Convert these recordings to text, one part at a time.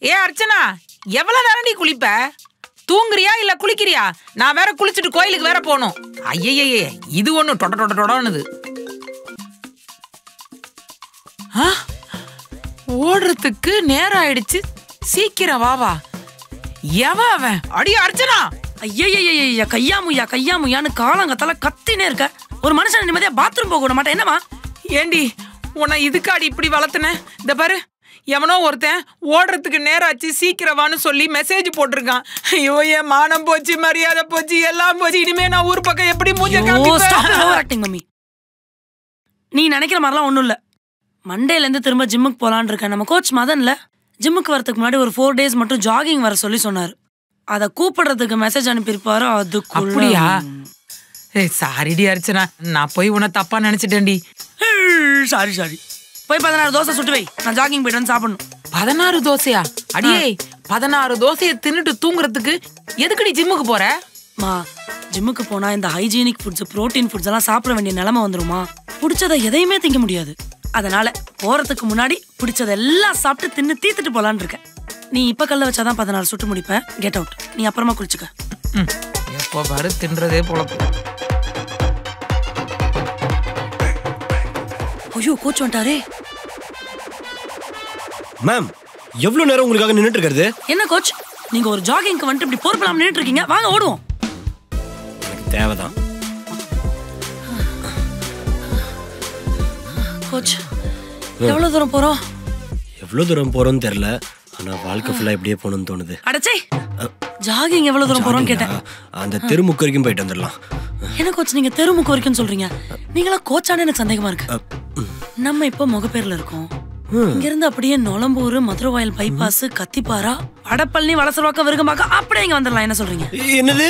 ஏ அர்ச்சனா, எவ்வளவு நேரம் நீ குளிப்ப? தூங்குறியா இல்ல குளிக்கிறியா? நான் வேற குளிச்சுட்டு கோயிலுக்கு வேற போகணும். ஐயே, இது ஒண்ணு டொடனுது. ஓடுறதுக்கு நேரம் ஆயிடுச்சு, சீக்கிரம் வா. எவன் அவன்? அடி அர்ச்சனா! ஐயா கையாமுயான்னு காலங்கத்தால கத்தினே இருக்க. ஒரு மனுஷன் நிம்மதியா பாத்ரூம் போக விட மாட்டேன், என்னமா? ஏண்டி உன்னை இதுக்காடி இப்படி வளர்த்துன? இந்த பாரு, எவனோ ஒருத்தன் ஓடுறதுக்கு நேரம் ஆச்சு சீக்கிரம் வான்னு சொல்லி மெசேஜ் போட்டிருக்கான். ஐயோ, என் மானம் போச்சு, மரியாதை போச்சு, எல்லாம் போச்சு. இனிமே நான் ஊர் பக்கம் எப்படி மூஞ்ச காமிப்பேன்? மம்மி, நீ நினைக்கிற மாதிரிலாம் ஒண்ணும் இல்ல. மண்டேல இருந்து திரும்ப ஜிம்முக்கு போலான்னு இருக்கேன். நம்ம கோச் மதன்ல ஜிம்முக்கு வரதுக்கு முன்னாடி ஒரு 4 days மட்டும் ஜாகிங் வர சொல்லி சொன்னாரு. அத கூப்பிடுறதுக்கு மெசேஜ் அனுப்பியிருப்பாரு. அப்படியா? சாரிடி அர்ச்சனா, நான் போய் உன்னை தப்பா நினைச்சிட்டேன்டி. சாரி. போய் 16 தோசை சுட்டு வை, நான் ஜாகிங் போயிட்டு வந்து சாப்பிடணும். 16 தோசையா? அடியே, 16 தோசையை தின்னுட்டு தூங்குறதுக்கு எதுக்குடி ஜிம்முக்கு போற? மா, ஜிம்முக்கு போனா இந்த ஹைஜீனிக் ஃபுட்ஸ், புரோட்டீன் ஃபுட்ஸ் எல்லாம் சாப்பிட வேண்டிய நிலைமை வந்துருமா? பிடிச்சதை எதையுமே திங்க முடியாது. அதனால போறதுக்கு முன்னாடி பிடிச்சதெல்லாம் சாப்பிட்டு தின்னு தீத்துட்டு போலான்னு இருக்கேன். நீ இப்ப கல்ல வச்சாதான் 16 சுட்டு முடிப்பேன். Get out. நீ அப்புறமா குளிச்சுக்க. எப்போ பாரு தின்றதே போல. ஐயோ, கோச் வந்துட்டாரே. மேம், எவ்வளவு நேரம் உங்களுக்காக நின்னுட்டு இருக்கிறது? என்ன கோச், நீங்க ஒரு ஜாகிங்க்கு வந்துட்டு இப்படி போர்ப்பலாம் நின்னுட்டு இருக்கீங்க? வாங்க ஓடுவோம். எனக்கு தேவைதான். கோச், எவ்வளவு தூரம் போறோம்? எவ்வளவு தூரம் போறோம்னு தெரியல, ஆனா வாழ்க்கை ஃபுல்லா இப்படியே போகணும்னு தோணுது. அடச்சே, ஜாகிங் எவ்வளவு தூரம் போறோம்னு கேட்டேன். அந்த தெருமுக்கு வரைக்கும் போயிட்டு வந்துடலாம். என்ன கோச், நீங்க தெருமுக்கு வரைக்கும் சொல்றீங்க? நீங்களா கோச்சானே எனக்கு சந்தேகமா இருக்கு. நம்ம இப்போ முகப்பேர்ல இருக்கோம். இங்க இருந்து அப்படியே நொலம்பூர், மதுரவாயல் பைபாஸ், கத்திப்பாரா, வடப்பள்ளி, வலசர்வாக்கம், விருகம்பாக்கம் அப்படியே இங்க வந்துடலாம். என்ன சொல்றீங்க? என்னது?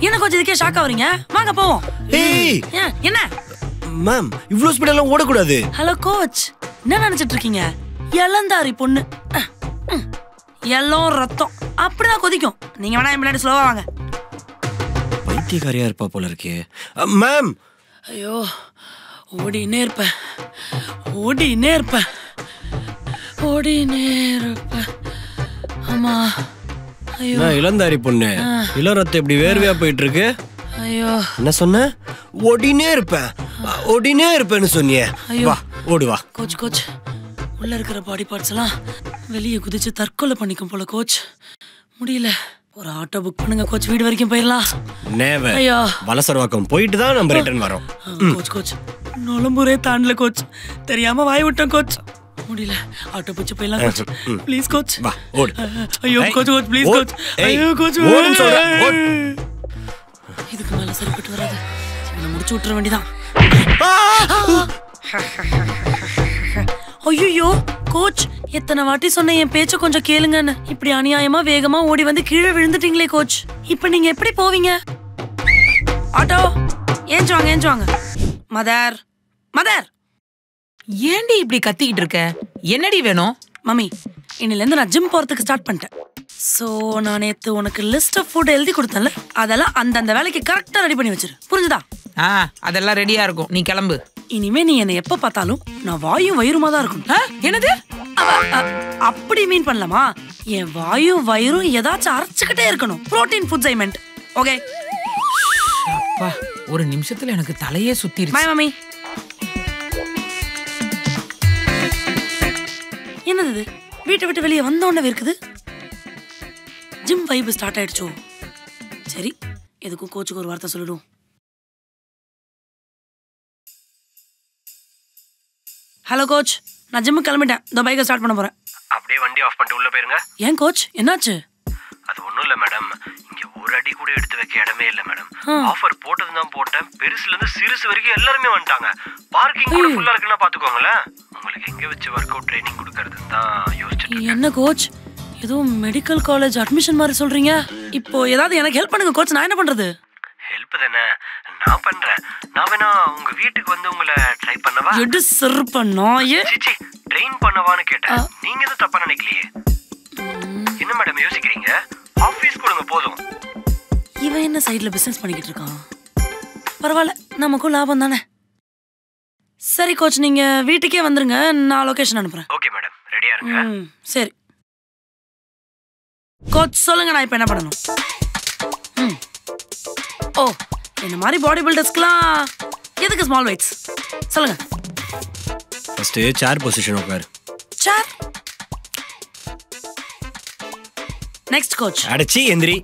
என்ன கோச் இதுக்கே ஷாக்கா வரீங்க? வாங்க போவோம். என்ன மேம், இவ்ளோ ஸ்பீட் எல்லாம் ஓடக்கூடாது. ஹலோ கோச், என்ன நினைச்சிட்டு இருக்கீங்க? இளந்தாரி பொண்ணு, எல்லாம் ரத்தம் அப்படிதான் கொதிக்கும். நீங்க வேணா என் முன்னாடி ஸ்லோவா வாங்க. பைத்தியக்காரியா இருப்பா போல இருக்கே. மேம், ஐயோ, ஓடினே இருப்பேன். ஆமா. ஐயோ, நான் இளந்தாரி பொண்ணு, இளரத்தம் இப்படி வேர்வையா போயிட்டு இருக்கு. ஐயோ, என்ன சொன்ன? ஓடினே இருப்பேன்னு சொன்னியே. வா, ஓடு வா. கோச், உள்ள இருக்கிற பாடி பார்ட்ஸ் எல்லாம் வெளியே குதிச்சு தற்கொலை பண்ணிக்கும் போல கோச். முடியல. ஒரு ஆட்டோ புக் பண்ணுங்க கோச், வீடு வரைக்கும் போயிடலாம். நேவர். ஐயோ, வலசர்வாக்கம் போயிட்டு தான் நம்ம ரிட்டர்ன் வரோம். கோச், நொலம்பூரே தாண்டல கோச், தெரியாம வாய் விட்டேன் கோச். முடியல, ஆட்டோ பிடிச்சு போயிடலாம் கோச். Please coach. வா, ஓடு. ஐயோ கோச், ப்ளீஸ் கோச். ஐயோ கோச், ஓடுன்னு சொல்றேன். ஓடு. இதுக்கு மேல சரிப்பட்டு வராது. நான் முடிச்சு விட்டுற வேண்டியதான். ஐயோ கோச், எத்தனை வாட்டி சொன்ன என் பேச்ச கொஞ்சம் கேளுங்கன்னு. இப்படி அநியாயமா வேகமா ஓடி வந்து கீழே விழுந்துட்டீங்களே கோச். இப்ப நீங்க எப்படி போவீங்க? ஆட்டோ, ஏஞ்சு வாங்க. மதர், ஏண்டி இப்படி கத்திக்கிட்டு இருக்க? என்னடி வேணும்? மம்மி, இன்னில இருந்து நான் ஜிம் போறதுக்கு ஸ்டார்ட் பண்ணிட்டேன். சோ நான் நேத்து உனக்கு லிஸ்ட் ஆஃப் ஃபுட் எழுதி கொடுத்தேன்ல, அதெல்லாம் அந்த வேலைக்கு கரெக்டா ரெடி பண்ணி வச்சிரு. புரிஞ்சுதா? அதெல்லாம் ரெடியா இருக்கும், நீ கிளம்பு. இனிமே நீ என்னை எப்ப பார்த்தாலும் நான் வாயும் வயிறுமா தான் இருக்கும். என்னது? அப்படி மீன் பண்ணலாமா? என் வாயும் வயிறும் ஏதாச்சும் அரைச்சுக்கிட்டே இருக்கணும். புரோட்டீன் ஃபுட்ஸ் ஐ மென்ட். ஓகே? அப்பா, ஒரு நிமிஷத்துல எனக்கு தலையே சுத்திருச்சு. By mummy. என்னது வீட்டை விட்டு வெளியே வந்த உடனே இருக்குது? ஜிம் வைப் ஸ்டார்ட் ஆயிடுச்சோ? சரி, எதுக்கும் கோச்சுக்கு ஒரு வார்த்தை சொல்லிடும். ஹலோ கோச், நான் ஜிம்முக்கு கிளம்பிட்டேன். இந்த பைக்கை ஸ்டார்ட் பண்ண போறேன். அப்படியே வண்டி ஆஃப் பண்ணிட்டு உள்ள போயிருங்க. ஏன் கோச், என்னாச்சு? அது ஒண்ணும் இல்ல மேடம், இங்க ஒரு அடி கூட எடுத்து வைக்க இடமே இல்ல மேடம். ஆஃபர் போட்டதுதான் போட்டேன், பெருசுல இருந்து சிறுசு வரைக்கும் எல்லாருமே வந்துட்டாங்க. பார்க்கிங் கூட ஃபுல்லா இருக்குன்னா பாத்துக்கோங்களேன். உங்களுக்கு எங்க வச்சு ஒர்க் அவுட் ட்ரைனிங் கொடுக்கறதுன்னு தான் யோசிச்சுட்டு. என்ன கோச், ஏதோ மெடிக்கல் காலேஜ் அட்மிஷன் மாதிரி சொல்றீங்க. இப்போ ஏதாவது எனக்கு ஹெல்ப் பண்ணுங்க கோச். நான் என்ன பண்றது? ஹெல்ப் தானே நான் பண்றேன். நான் வேணா உங்க வீட்டுக்கு வந்து உங்களை ட்ரை பண்ணவா? எடு சிறப்பண்ணா. சிச்சி, ட்ரெயின் பண்ணவான்னு கேட்டேன். நீங்க எதுவும் தப்பா நினைக்கலையே. என்ன மேடம் யோசிக்கிறீங்க? ஆபீஸ் கொடுங்க போதும். இவன் என்ன சைடுல பிசினஸ் பண்ணிக்கிட்டு இருக்கான்? பரவாயில்ல, நமக்கும் லாபம் தானே. சரி கோச், நீங்க வீட்டுக்கே வந்துருங்க, நான் லொகேஷன் அனுப்புறேன். ஓகே மேடம், ரெடியா இருங்க. சரி கோச், சொல்லுங்க நான் இப்போ என்ன பண்ணணும்? ஓ, இந்த மாதிரி பாடி பில்டர்ஸ்க்குலாம் எதுக்கு ஸ்மால் வெயிட்ஸ்? சொல்லுங்க. ஃபர்ஸ்ட் சேர் பொசிஷன் உட்காரு. சேர். Next coach. அடச்சி எந்திரி.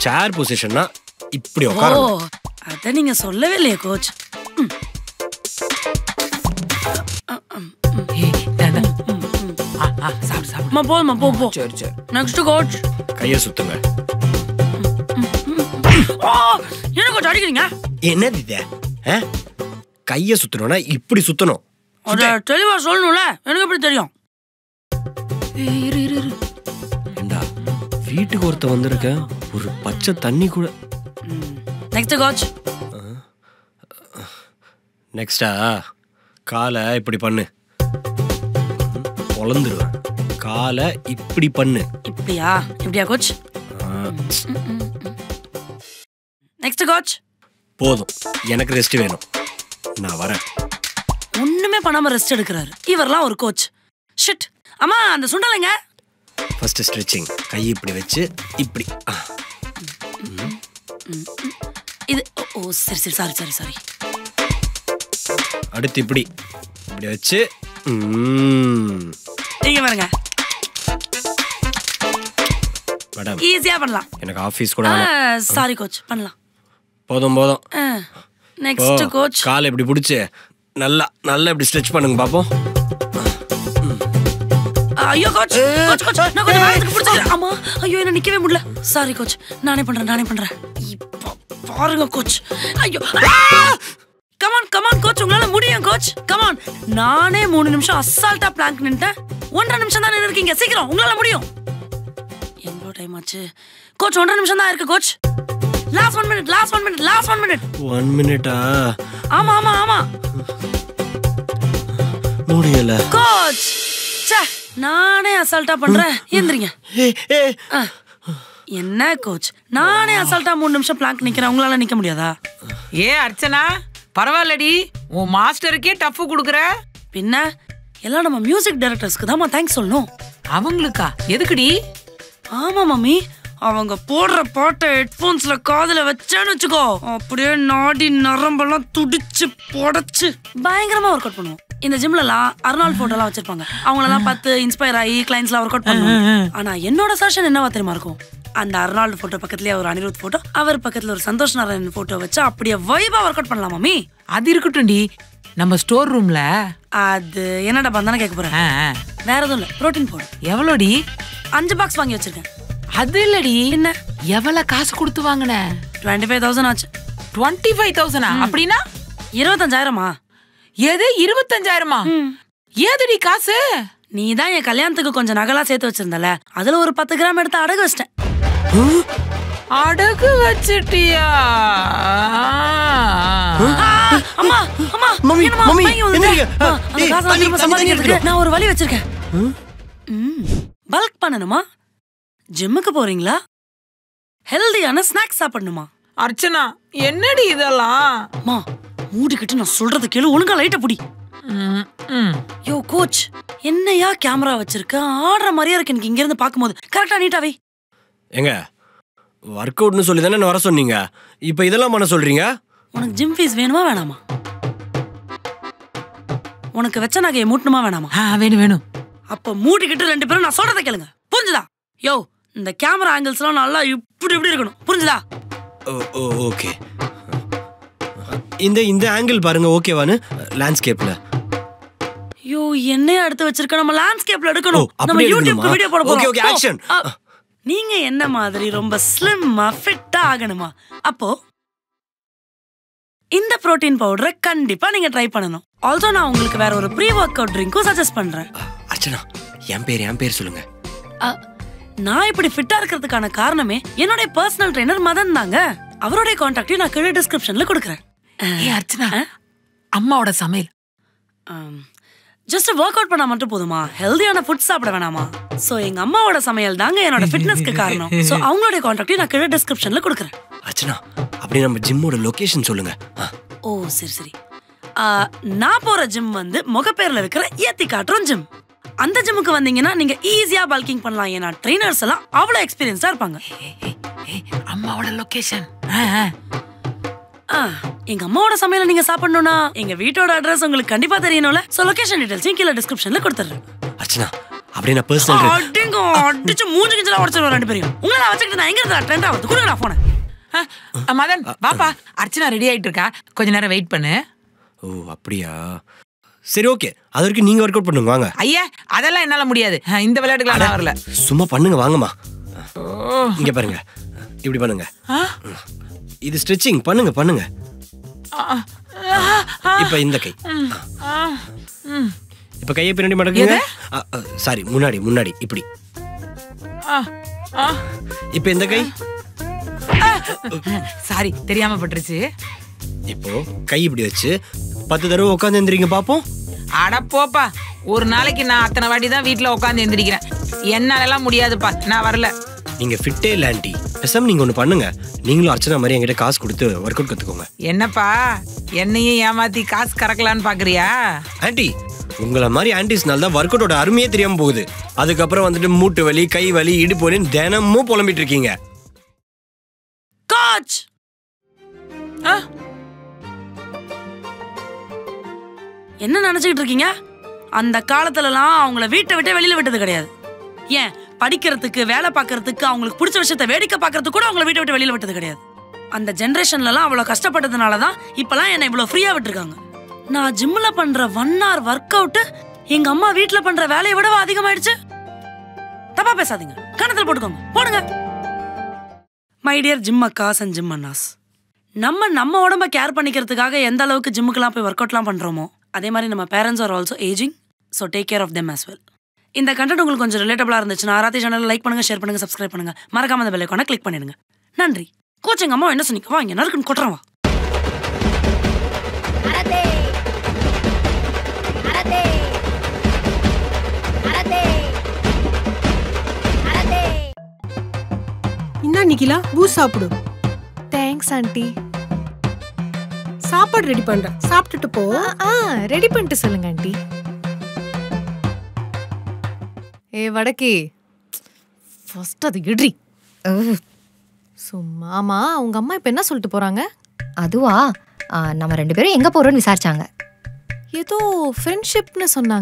சேர் பொசிஷன்னா இப்படி ஓ, உட்காரு. அத நீங்க சொல்லவே இல்லையே கோச். போதுமா, போ. சரி சரி. Next coach. கையை சுத்துங்க. என்ன கோச் அடிக்கிறீங்க? என்னது இது? கையை சுத்தணும்னா இப்படி சுத்தணும். அத தெளிவா சொல்லணும்ல, எனக்கு எப்படி தெரியும்? ஏண்டா, வீட்டுக்கு ஒருத்த வந்திருக்க, ஒரு பச்சை தண்ணி கூட. Next coach. நெக்ஸ்டா காலை இப்படி பண்ணு. பொளந்துருவேன். காலை இப்படி பண்ணு. இப்படியா கோச்? Next coach. போதும், எனக்கு ரெஸ்ட் வேணும், நான் வரேன். ஒண்ணுமே பண்ணாம ரெஸ்ட் எடுக்கிறாரு இவரெல்லாம் ஒரு கோச். ஷிட். அம்மா, அந்த சுண்டலைங்க. First stretching. கை இப்படி வச்சு இப்படி. இது ஓ சரி சாரி. அடுத்து இப்படி வச்சு நீங்க பாருங்க. மேடம், ஈஸியா பண்ணலாம். எனக்கு ஆபீஸ் கூட. சாரி கோச், பண்ணலாம். போதும். Next coach. காலை இப்படி பிடிச்சு நல்லா இப்படி ஸ்ட்ரெச் பண்ணுங்க பாப்போம். ஐயோ கோச், நான் கொஞ்சம் நேரத்துக்கு பிடிச்சிக்கிறேன். அம்மா, ஐயோ என்ன நிக்கவே முடியல. சாரி கோச், நானே பண்றேன். இப்போ பாருங்க கோச். ஐயோ, கமான் கோச், உங்களால முடியும் கோச். கமான். நானே 3 நிமிஷம் அசால்ட்டா பிளாங்க் நின்னுட்டேன். 1.5 நிமிஷம் தான் இருக்கீங்க. சீக்கிரம், உங்களால முடியும். எவ்வளோ டைம் ஆச்சு கோச்? 1.5 நிமிஷம் தான் இருக்கு கோச். Last 1 minute. 1 மினிட்டா? ஆமா. முடியல கோச். நானே அசால்ட்டா பண்றேன். எந்திரிங்க. என்ன கோச், நானே அசால்ட்டா 3 நிமிஷம் பிளாங்க் நிக்கிறேன், உங்களால நிக்க முடியாதா? அர்ச்சனா, பரவாயில்லடி, உன் மாஸ்டருக்கே டஃப் குடுக்குற. பின்ன எல்லாம் நம்ம மியூசிக் டைரக்டர்ஸ்க்கு தான் தேங்க்ஸ் சொல்லணும். அவங்களுக்கா? எதுக்குடி? ஆமா மம்மி, அவங்க போடுற பாட்டை ஹெட்போன்ஸ்ல காதுல வச்சேன்னு வச்சுக்கோ, அப்படியே நாடி நரம்பெல்லாம் துடிச்சு புடைச்சு பயங்கரமா ஒர்க் அவுட் பண்ணுவோம். இந்த ஜிம்லலாம் அர்னால்ட் போட்டோலாம் வச்சிருப்பாங்க, அவங்களெல்லாம் பார்த்து இன்ஸ்பயர் ஆகி கிளைண்ட்ஸ்லாம் ஒர்க் அவுட் பண்ணுவாங்க. ஆனா என்னோட செஷன் என்னவா தெரியுமா இருக்கும்? அந்த அர்னால்டு போட்டோ பக்கத்துலயே ஒரு அனிருத் போட்டோ, அவர் பக்கத்துல ஒரு சந்தோஷ் நாராயணன் போட்டோ வச்சு அப்படியே வைபா ஒர்க் அவுட் பண்ணலாம் மம்மி. அது இருக்கட்டும்டி, நம்ம ஸ்டோர் ரூம்ல அது என்னடா பண்ணானே கேட்க போறேன். வேற எதுவும் இல்ல, புரோட்டீன் பவுடர். எவ்வளோடி? 5 பாக்ஸ் வாங்கி வச்சிருக்கேன். அது இல்லடி, என்ன எவ்வளவு காசு கொடுத்து வாங்கின? 25,000 ஆச்சு. 25,000? அப்படின்னா 25,000மா? எது 25,000மா? ஏதுடி காசு? நீ தான் என் கல்யாணத்துக்கு கொஞ்சம் நகலா சேர்த்து வச்சிருந்தல, அதுல ஒரு 10 கிராம் எடுத்து அடகு வச்சிட்டேன். அடகு வச்சிட்டியா? அம்மா மம்மி, நான் ஒரு வழி வச்சிருக்கேன். பல்க் பண்ணணுமா? ஜிம்முக்கு போறீங்களா? ஹெல்தியான ஸ்நாக்ஸ் சாப்பிடணுமா? அர்ச்சனா, என்னடி இதெல்லாம்? அம்மா, மூடிக்கிட்டு நான் சொல்றது கேளு, ஒழுங்கா லைட்ட புடி. யோ கோச், என்னையா கேமரா வச்சிருக்க? ஆடுற மாதிரியா இருக்கு எனக்கு இங்க இருந்து பாக்கும்போது. கரெக்டா நீட்டாவே. எங்க ஒர்க் அவுட்னு சொல்லி தானே வர சொன்னீங்க, இப்ப இதெல்லாம் பண்ண சொல்றீங்க? உனக்கு ஜிம் ஃபீஸ் வேணுமா வேணாமா? உனக்கு வெச்ச நகையை மூட்டணுமா வேணாமா? வேணும். அப்ப மூடிக்கிட்டு 2 பேரும் நான் சொல்றத கேளுங்க, புரிஞ்சுதா? யோ, இந்த கேமரா ஆங்கிள்ஸ்லாம் நல்லா இப்படி இருக்கணும், புரிஞ்சுதா? ஓகே. இந்த ஆங்கிள் பாருங்க, ஓகேவானு? லேண்ட்ஸ்கேப்ல. யோ, என்னைய எடுத்து வச்சிருக்க, நம்ம லேண்ட்ஸ்கேப்ல எடுக்கணும். நம்ம யூடியூப்க்கு வீடியோ போட போறோம். Okay, action. நீங்க என்ன மாதிரி ரொம்ப ஸ்லிம்மா ஃபிட்டா ஆகணுமா? அப்போ இந்த புரோட்டீன் பவுடரை கண்டிப்பா நீங்க ட்ரை பண்ணணும். ஆல்சோ நான் உங்களுக்கு வேற ஒரு ப்ரீ ஒர்க் அவுட் ட்ரிங்க்கும் சஜஸ்ட் பண்றேன். அர்ச்சனா, என் பேர் சொல்லுங்க. நான் இப்படி ஃபிட்டா இருக்கிறதுக்கான காரணமே என்னோட பர்சனல் ட்ரெய்னர் மதன் தாங்க. அவருடைய கான்டாக்டையும் நான் கீழே டிஸ்கிரிப்ஷன்ல கொடுக்குறேன். அர்ச்சனா, அம்மாவோட சமையல் ஜஸ்ட் ஒர்க் அவுட் பண்ணா மட்டும் போதுமா? ஹெல்தியான ஃபுட் சாப்பிட வேணாமா? சோ எங்க அம்மாவோட சமையல் தாங்க என்னோட ஃபிட்னஸ்க்கு காரணம். சோ அவங்களோட கான்டாக்டையும் நான் கீழே டிஸ்கிரிப்ஷன்ல கொடுக்குறேன். அர்ச்சனா, அப்படி நம்ம ஜிம்மோட லொகேஷன் சொல்லுங்க. ஓ சரி. நான் போற ஜிம் வந்து முகப்பேர்ல இருக்கிற ஏத்தி காட்டுறோம் ஜிம். அந்த ஜிம்முக்கு வந்தீங்கன்னா நீங்க ஈஸியா பல்கிங் பண்ணலாம். ஏன்னா ட்ரெயினர்ஸ் எல்லாம் அவ்வளவு எக்ஸ்பீரியன்ஸா இருப்பாங்க. அம்மாவோட லொகேஷன். எங்க அம்மாவோட சமையல நீங்க சாப்பிடணும்னா எங்க வீட்டோட அட்ரஸ் உங்களுக்கு கண்டிப்பா தெரியணும்ல. சோ லொகேஷன் டீடைல்ஸ் கீழ டிஸ்கிரிப்ஷன்ல கொடுத்துறேன். அர்ச்சனா அப்படியே நான் பர்சனல் அடிங்க அடிச்சு மூஞ்சி கிஞ்சல உடைச்சிடுவேன் ரெண்டு பேரும். உங்களை வச்சுக்கிட்டு நான் எங்க இருந்தா ட்ரெண்ட் ஆகுது. கொடுங்கடா போன. மதன் பாப்பா, அர்ச்சனா ரெடி ஆயிட்டு இருக்கா, கொஞ்ச நேரம் வெயிட் பண்ணு. ஓ அப்படியா, சரி ஓகே. அது வரைக்கும் நீங்க ஒர்க் அவுட் பண்ணுங்க வாங்க. ஐயா அதெல்லாம் என்னால முடியாது, இந்த விளையாட்டுக்கு நான் வரல. சும்மா பண்ணுங்க வாங்கம்மா. இங்க பாருங்க, இப்படி பண்ணுங்க. இது ஸ்ட்ரெச்சிங் பண்ணுங்க பண்ணுங்க. இப்ப இந்த கை, இப்ப கையை பின்னாடி மடக்குங்க. சாரி முன்னாடி முன்னாடி இப்படி. இப்ப இந்த கை. சாரி தெரியாம பட்டுருச்சு. இப்போ கை இப்படி வச்சு 10 தடவை உட்காந்து எந்திரிங்க பாப்போம். அட போப்பா, ஒரு நாளைக்கு நான் அத்தனை வாட்டி தான் வீட்டுல உட்காந்து எந்திரிக்கிறேன். என்னாலலாம் முடியாதுப்பா, நான் வரல. நீங்க ஃபிட்டே இல்ல ஆண்டி. பேசாம நீங்க ஒண்ணு பண்ணுங்க, நீங்களும் அர்ச்சனா மாதிரி என்கிட்ட காசு கொடுத்து ஒர்க் அவுட் கத்துக்கோங்க. என்னப்பா என்னையும் ஏமாத்தி காசு கறக்கலான்னு பாக்குறியா? ஆண்டி உங்களை மாதிரி ஆண்டிஸ்னால தான் ஒர்க் அவுட்டோட அருமையே தெரியாம போகுது. அதுக்கப்புறம் வந்துட்டு மூட்டு வலி, கை வலி, இடுப்பு வலின்னு தினமும் புலம்பிட்டு இருக்கீங்க. கோச் என்ன நினைச்சுக்கிட்டு இருக்கீங்க? அந்த காலத்துலலாம் அவங்கள வீட்டை விட்டு வெளியில விட்டது கிடையாது. ஏன் படிக்கிறதுக்கு, வேலை பார்க்கறதுக்கு, அவங்களுக்கு பிடிச்ச விஷயத்த வேடிக்கை பார்க்கறதுக்கு கூட அவங்கள வீட்டை விட்டு வெளியில விட்டது கிடையாது. அந்த ஜென்ரேஷன்லலாம் அவ்வளோ கஷ்டப்பட்டதுனால தான் இப்பெல்லாம் என்னை இவ்வளோ ஃப்ரீயா விட்டுருக்காங்க. நான் ஜிம்ல பண்ற 1 hour ஒர்க் அவுட் எங்க அம்மா வீட்டுல பண்ற வேலையை விட அதிகமாயிடுச்சு. தப்பா பேசாதீங்க, கணத்துல போட்டுக்கோங்க, போடுங்க. மை டியர் ஜிம் அக்காஸ் அண்ட் ஜிம் அண்ணாஸ், நம்ம உடம்ப கேர் பண்ணிக்கிறதுக்காக எந்த அளவுக்கு ஜிம்முக்கெல்லாம் போய் ஒர்க் அவுட்லாம் பண்றோமோ அதே மாதிரி நம்ம parents are also ageing. So take care of them as well. இந்த கண்டென்ட் உங்களுக்கு கொஞ்சம் ரிலேட்டபிளா இருந்துச்சுன்னா ஆராத்தி சேனல் லைக் பண்ணுங்க, ஷேர் பண்ணுங்க, சப்ஸ்கிரைப் பண்ணுங்க, மறக்காம அந்த பெல் ஐகானை கிளிக் பண்ணிடுங்க. நன்றி. கோச் எங்க அம்மா என்ன சொன்னீங்க? வா இங்க நறுக்குன்னு கொட்டுறவா. என்ன நிக்கிலா, பூஸ் சாப்பிடு. Thanks aunty. சாப்பாடு ரெடி பண்றேன், சாப்பிட்டுட்டு போ. ரெடி பண்ணிட்டு சொல்லுங்க ஆண்டி. ஏ வடக்கி, ஃபர்ஸ்ட் அது இட்ரி. சும்மாமா உங்க அம்மா இப்ப என்ன சொல்லிட்டு போறாங்க? அதுவா, நம்ம 2 பேரும் எங்க போறோம்னு விசாரிச்சாங்க. ஏதோ ஃப்ரெண்ட்ஷிப்னு சொன்னாங்க.